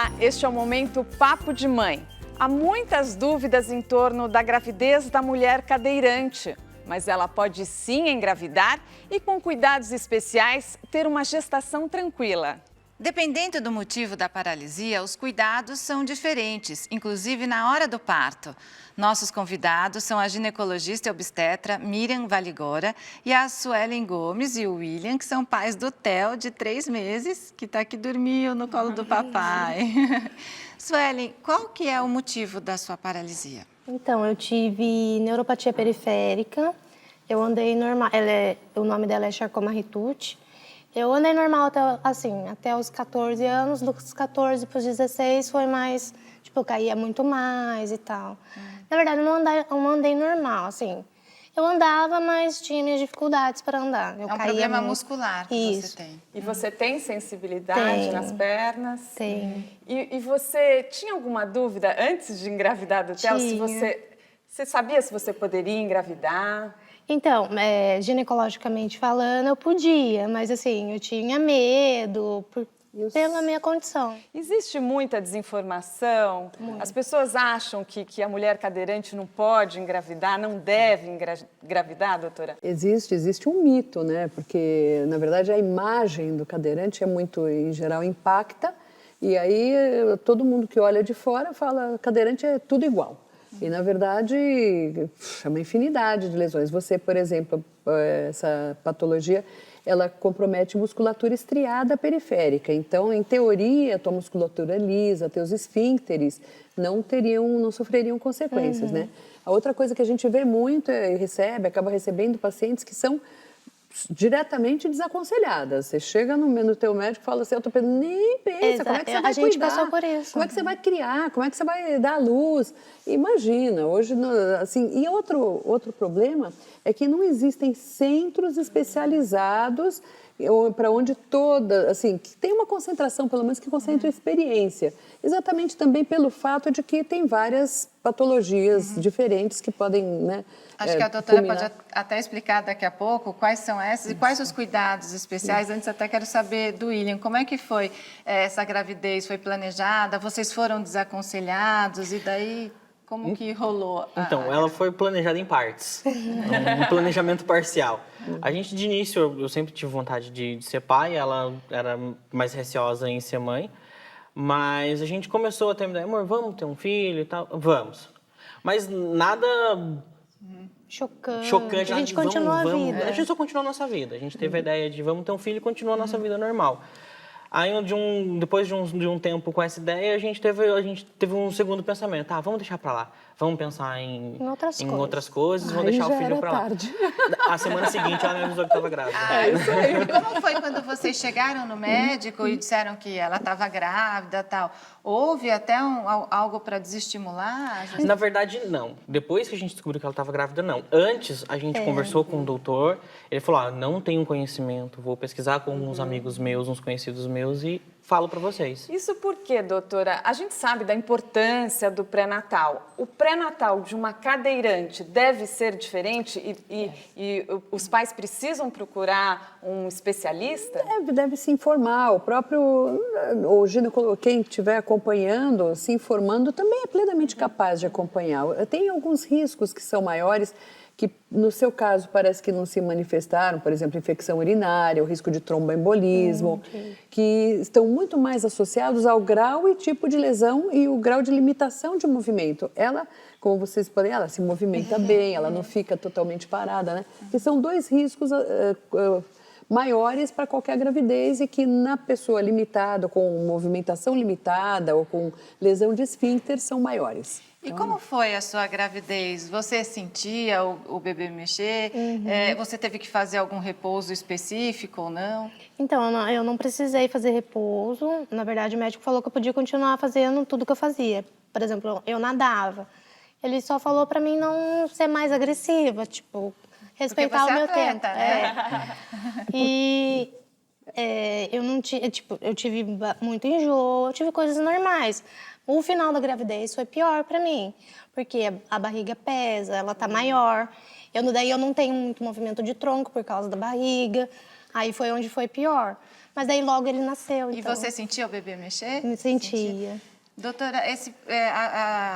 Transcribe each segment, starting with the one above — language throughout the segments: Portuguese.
Olá, este é o Momento Papo de Mãe. Há muitas dúvidas em torno da gravidez da mulher cadeirante, mas ela pode sim engravidar e, com cuidados especiais, ter uma gestação tranquila. Dependendo do motivo da paralisia, os cuidados são diferentes, inclusive na hora do parto. Nossos convidados são a ginecologista e obstetra Miriam Valigora e a Suelen Gomes e o William, que são pais do Theo, de 3 meses, que está aqui dormindo no colo do papai. Suelen, qual que é o motivo da sua paralisia? Então, eu tive neuropatia periférica, eu andei normal, o nome dela é Charcot-Marie-Tooth. Eu andei normal até os 14 anos, dos 14 para os 16 foi mais, eu caía muito mais e tal. Na verdade, eu não andei normal, assim. Eu andava, mas tinha minhas dificuldades para andar. É um problema muscular que você tem. E você tem sensibilidade nas pernas? Tem. E você tinha alguma dúvida antes de engravidar do Theo? Se você sabia se você poderia engravidar? Então, ginecologicamente falando, eu podia, mas assim, eu tinha medo pela minha condição. Existe muita desinformação? As pessoas acham que a mulher cadeirante não pode engravidar, não deve engravidar, doutora? Existe um mito, né? Porque, na verdade, a imagem do cadeirante é muito, em geral, impacta. E aí, todo mundo que olha de fora fala, cadeirante é tudo igual. E, na verdade, é uma infinidade de lesões. Você, por exemplo, essa patologia, ela compromete musculatura estriada periférica. Então, em teoria, a tua musculatura lisa, teus esfíncteres não sofreriam consequências, né? A outra coisa que a gente vê muito acaba recebendo pacientes que são diretamente desaconselhadas. Você chega no teu médico e fala assim, nem pensa, como é que você vai cuidar? A gente passou por isso. Como é que você vai criar? Como é que você vai dar luz? Imagina, hoje, assim... E outro problema é que não existem centros especializados para onde que tem uma concentração, pelo menos, que concentra experiência. Exatamente também pelo fato de que tem várias patologias diferentes que podem, né? Acho que a doutora pode até explicar daqui a pouco quais são essas e quais os cuidados especiais. Antes até quero saber do William, como é que foi essa gravidez? Foi planejada? Vocês foram desaconselhados? E daí, como que rolou? Então, ela foi planejada em partes, um planejamento parcial. A gente, de início, eu sempre tive vontade de ser pai, ela era mais receosa em ser mãe, mas a gente começou a ter uma ideia, amor, vamos ter um filho e tal? Vamos. Mas nada... Chocante. A gente continua a vida. A gente só continuou a nossa vida. A gente teve a ideia de vamos ter um filho e continuar a nossa vida normal. Aí, depois de um tempo com essa ideia, a gente teve um segundo pensamento. Vamos deixar pra lá. Vamos pensar em outras coisas. Vamos deixar o filho pra lá. Tarde. A semana seguinte, ela me avisou que estava grávida. Isso aí. Como foi quando vocês chegaram no médico e disseram que ela estava grávida e tal? Houve até algo para desestimular? Na verdade, não. Depois que a gente descobriu que ela estava grávida, não. Antes, a gente conversou com o doutor. Ele falou, não tenho conhecimento. Vou pesquisar com uns amigos meus, uns conhecidos meus e falo para vocês. Isso porque, doutora, a gente sabe da importância do pré-natal. O pré-natal de uma cadeirante deve ser diferente e os pais precisam procurar um especialista? Deve se informar. O ginecólogo, quem estiver acompanhando, se informando, também é plenamente capaz de acompanhar. Tem alguns riscos que são maiores, que no seu caso parece que não se manifestaram, por exemplo, infecção urinária, o risco de tromboembolismo, que estão muito mais associados ao grau e tipo de lesão e o grau de limitação de movimento. Ela, como vocês podem, ela se movimenta bem, ela não fica totalmente parada, né? Que são 2 riscos maiores para qualquer gravidez e que na pessoa limitada, com movimentação limitada ou com lesão de esfíncter, são maiores. E como foi a sua gravidez? Você sentia o bebê mexer? Você teve que fazer algum repouso específico ou não? Então, eu não precisei fazer repouso. Na verdade, o médico falou que eu podia continuar fazendo tudo que eu fazia. Por exemplo, eu nadava. Ele só falou para mim não ser mais agressiva, respeitar o meu tempo. Né? E eu não tinha, eu tive muito enjoo, eu tive coisas normais. O final da gravidez foi pior para mim, porque a barriga pesa, ela tá maior. Daí eu não tenho muito movimento de tronco por causa da barriga. Aí foi onde foi pior. Mas daí logo ele nasceu, E então... você sentia o bebê mexer? Me sentia. Doutora,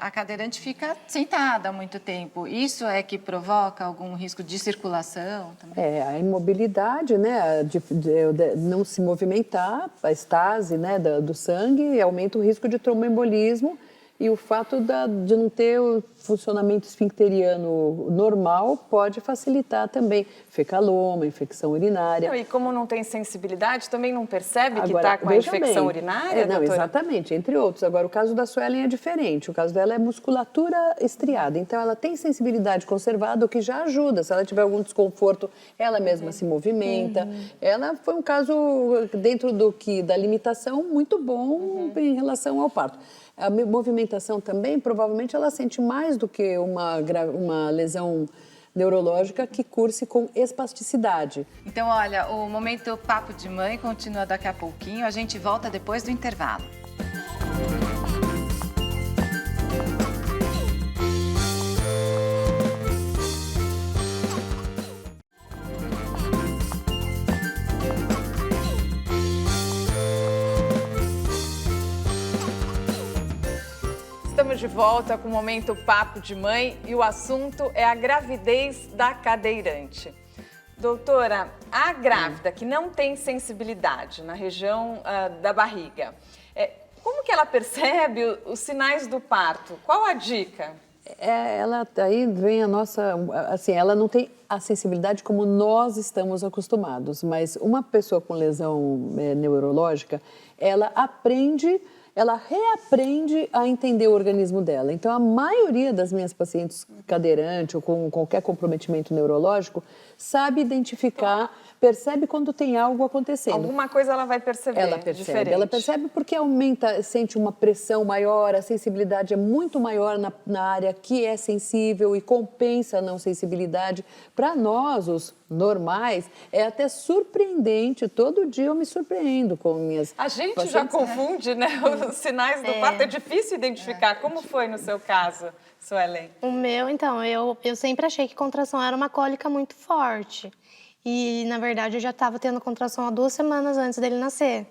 a cadeirante fica sentada há muito tempo. Isso é que provoca algum risco de circulação também? A imobilidade, né, de não se movimentar, a estase, né, do sangue, aumenta o risco de tromboembolismo. E o fato de não ter o funcionamento esfincteriano normal pode facilitar também fecaloma, infecção urinária. E como não tem sensibilidade, também não percebe que está com a infecção urinária, não, doutora? exatamente, entre outros. Agora, o caso da Suelen é diferente. O caso dela é musculatura estriada. Então, ela tem sensibilidade conservada, o que já ajuda. Se ela tiver algum desconforto, ela mesma se movimenta. Ela foi um caso, dentro da limitação, muito bom em relação ao parto. A movimentação também, provavelmente, ela sente mais do que uma lesão neurológica que curse com espasticidade. Então, olha, o Momento Papo de Mãe continua daqui a pouquinho. A gente volta depois do intervalo. Estamos de volta com o Momento Papo de Mãe e o assunto é a gravidez da cadeirante. Doutora, a grávida que não tem sensibilidade na região da barriga, como que ela percebe os sinais do parto? Qual a dica? Aí vem a nossa, assim, ela não tem a sensibilidade como nós estamos acostumados, mas uma pessoa com lesão neurológica, ela reaprende a entender o organismo dela. Então, a maioria das minhas pacientes cadeirantes ou com qualquer comprometimento neurológico sabe identificar, percebe quando tem algo acontecendo. Alguma coisa ela vai perceber. Ela percebe porque sente uma pressão maior, a sensibilidade é muito maior na área que é sensível e compensa a não sensibilidade. Para nós, os normais, é até surpreendente. Todo dia eu me surpreendo com minhas A gente pacientes, já confunde, né? Os sinais do parto, é difícil identificar. Como foi no seu caso, Suelen? O meu, então, eu sempre achei que contração era uma cólica muito forte. E, na verdade, eu já estava tendo contração há 2 semanas antes dele nascer.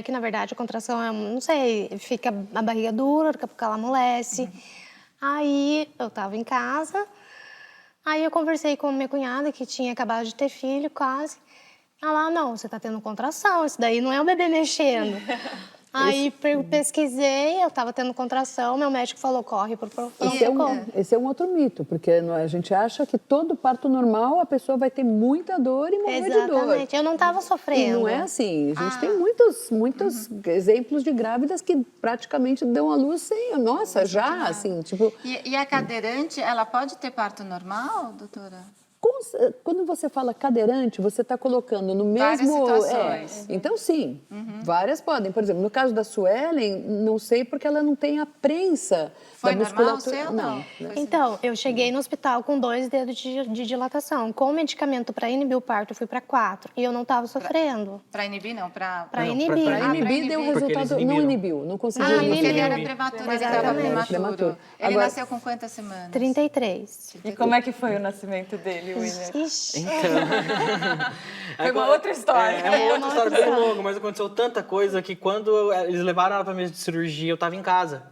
Que, na verdade, a contração é, não sei, fica a barriga dura, daqui a pouco ela amolece. Aí, eu estava em casa, aí eu conversei com minha cunhada, que tinha acabado de ter filho, quase. Ela, não, você está tendo contração, isso daí não é o bebê mexendo. Aí pesquisei, eu estava tendo contração, meu médico falou, corre pro pronto-socorro. Esse é um outro mito, porque a gente acha que todo parto normal a pessoa vai ter muita dor e morrer de dor. Exatamente, eu não estava sofrendo. E não é assim, a gente tem muitos exemplos de grávidas que praticamente dão à luz sem, nossa, assim, tipo... E a cadeirante, ela pode ter parto normal, doutora? Quando você fala cadeirante, você está colocando no mesmo... Várias situações. Então, sim, várias podem. Por exemplo, no caso da Suelen, não sei porque ela não tem a prensa Foi da musculatura. Normal, não. Então, eu cheguei no hospital com 2 dedos de dilatação. Com medicamento para inibir o parto, eu fui para 4. E eu não estava sofrendo. Para inibir, não? Para inibir. Para inibir deu resultado... Não inibiu, não conseguiu. Porque ele era prematuro, ele estava prematuro. Ele Agora, nasceu com quantas semanas? 33. E como é que foi o nascimento dele, Winner? Ixi. Foi uma outra história. É uma outra história bem longa, mas aconteceu tanta coisa que quando eles levaram ela para a mesa de cirurgia, eu estava em casa.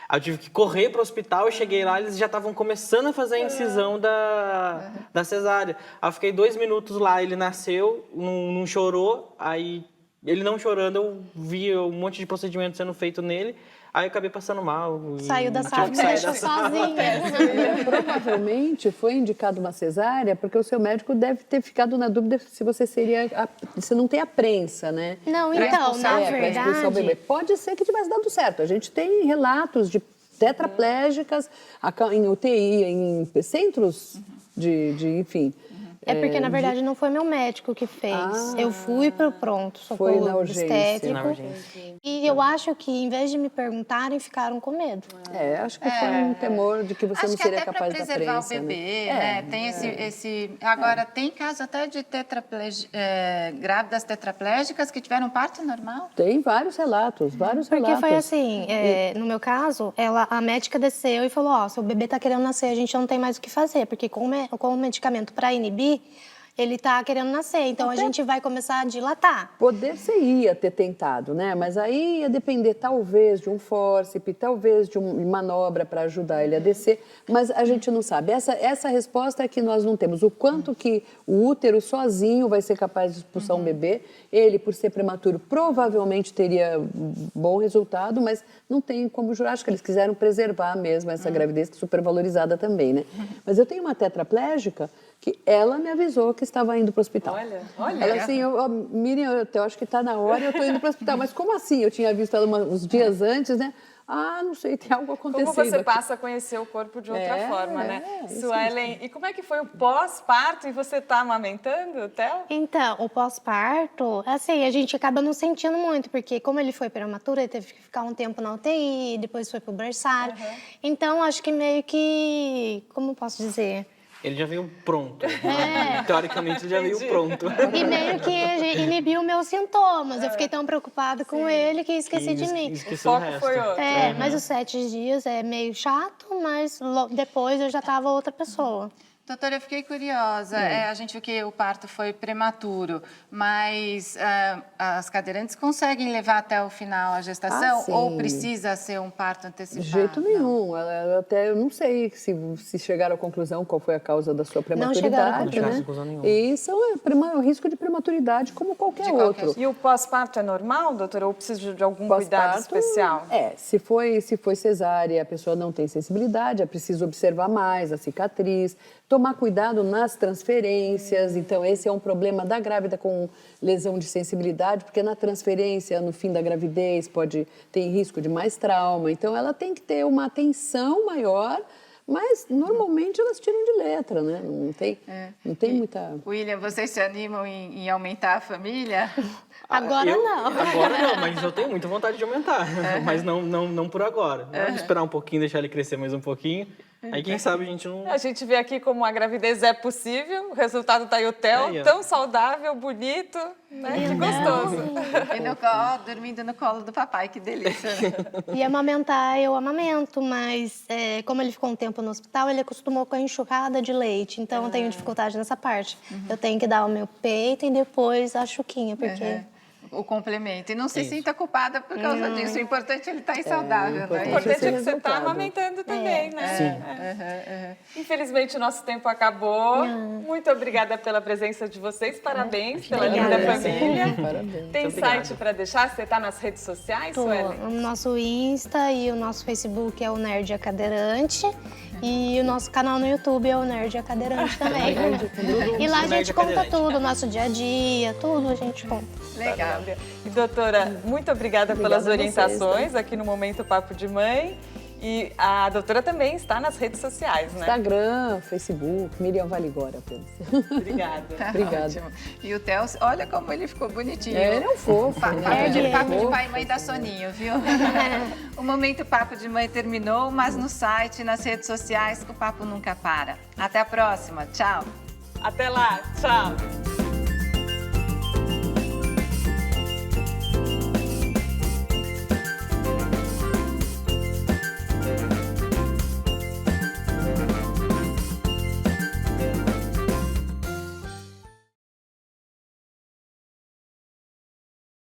Aí eu tive que correr para o hospital, eu cheguei lá, eles já estavam começando a fazer a incisão da cesárea. Aí eu fiquei 2 minutos lá, ele nasceu, não chorou, aí ele não chorando, eu vi um monte de procedimento sendo feito nele, aí eu acabei passando mal. Saiu da sala, me deixou sozinha. Provavelmente foi indicado uma cesárea porque o seu médico deve ter ficado na dúvida se você se não tem a prensa, né? Não, então, na para expulsar o bebê. verdade... Pode ser que tivesse dado certo. A gente tem relatos de tetraplégicas em UTI, em centros enfim, É porque, na verdade, não foi meu médico que fez. Eu fui pro Foi na pronto-socorro urgência. obstétrico. Na urgência. E eu acho que, em vez de me perguntarem, ficaram com medo. Acho que foi um temor de que você Acho não que seria até para capaz da preservar prensa, o bebê, né? né? Tem esse... Agora, tem caso até de grávidas tetraplégicas que tiveram parto normal? Tem vários relatos, Porque foi assim, no meu caso, a médica desceu e falou, ó, seu bebê tá querendo nascer, a gente não tem mais o que fazer, porque com o medicamento para inibir, ele tá querendo nascer, então a gente vai começar a dilatar. Poder-se ia ter tentado, né? Mas aí ia depender talvez de um fórceps, talvez de uma manobra para ajudar ele a descer, mas a gente não sabe. Essa resposta é que nós não temos. O quanto que o útero sozinho vai ser capaz de expulsar um bebê, ele, por ser prematuro, provavelmente teria bom resultado, mas não tem como jurar. Acho que eles quiseram preservar mesmo essa gravidez, que é super valorizada também, né? Mas eu tenho uma tetraplégica que ela me avisou que estava indo para o hospital. Olha. Ela assim, Miriam, eu acho que está na hora, eu estou indo para o hospital. Mas como assim? Eu tinha visto ela uns dias antes, né? Não sei, tem algo acontecendo. Como você aqui. passa a conhecer o corpo de outra forma, né? isso Suelen, e como é que foi o pós-parto? E você está amamentando, Theo? Então, o pós-parto, assim, a gente acaba não sentindo muito, porque como ele foi prematuro, ele teve que ficar um tempo na UTI, depois foi pro berçário. Então, acho que meio que, como posso dizer... Ele já veio pronto. Teoricamente, ele já veio pronto. E meio que inibiu meus sintomas. Eu fiquei tão preocupada com ele que esqueci de mim. O Esqueceu o foco resto. foi outro. Mas os 7 dias é meio chato, mas depois eu já estava outra pessoa. Doutora, eu fiquei curiosa. A gente viu que o parto foi prematuro, mas as cadeirantes conseguem levar até o final a gestação? sim. Ou precisa ser um parto antecipado? De jeito nenhum. Eu não sei se chegaram à conclusão qual foi a causa da sua prematuridade, chegaram à Não chegaram à né? conclusão nenhuma. E isso é um risco de prematuridade como qualquer outro. E o pós-parto é normal, doutora? Ou precisa de algum cuidado Pós-parto, especial? se foi cesárea, a pessoa não tem sensibilidade, é preciso observar mais a cicatriz, tomar cuidado nas transferências. Então, esse é um problema da grávida com lesão de sensibilidade, porque na transferência, no fim da gravidez, ter risco de mais trauma. Então, ela tem que ter uma atenção maior, mas normalmente elas tiram de letra, né? Não tem muita... William, vocês se animam em aumentar a família? Agora não. Agora não, mas eu tenho muita vontade de aumentar. Mas não por agora. Vamos esperar um pouquinho, deixar ele crescer mais um pouquinho. Aí, quem sabe, a gente não... A gente vê aqui como a gravidez é possível, o resultado está aí o Theo, Aí, ó. tão saudável, bonito, né? Que gostoso. E dormindo no colo do papai, que delícia. E amamentar, eu amamento, mas como ele ficou um tempo no hospital, ele acostumou com a enxurrada de leite, então eu tenho dificuldade nessa parte. Eu tenho que dar o meu peito e depois a chuquinha, porque... O complemento. E não se sinta culpada por causa disso. O importante é ele estar saudável, O né? importante é que você está resultado. amamentando também, né? Sim. Infelizmente, o nosso tempo acabou. Muito obrigada pela presença de vocês. Parabéns pela Obrigada. linda família. Parabéns. Tem Muito site obrigado. para deixar? Você está nas redes sociais, Suelen? O nosso Insta e o nosso Facebook é o Nerd a Cadeirante. E o nosso canal no YouTube é o Nerd a Cadeirante também. E lá a Nerd gente a conta Cadeirante. tudo, o nosso dia a dia, tudo a gente conta. Legal. E, doutora, muito obrigada pelas Obrigada a vocês, orientações aqui no Momento Papo de Mãe. E a doutora também está nas redes sociais, né? Instagram, Facebook, Miriam Valigora apenas. Obrigada. Obrigada. Ótimo. E o Theo, olha como ele ficou bonitinho. Ele é um fofo. Papo É, de pai e mãe dá soninho, viu? O Momento Papo de Mãe terminou, mas no site, nas redes sociais, o papo nunca para. Até a próxima. Tchau. Até lá. Tchau.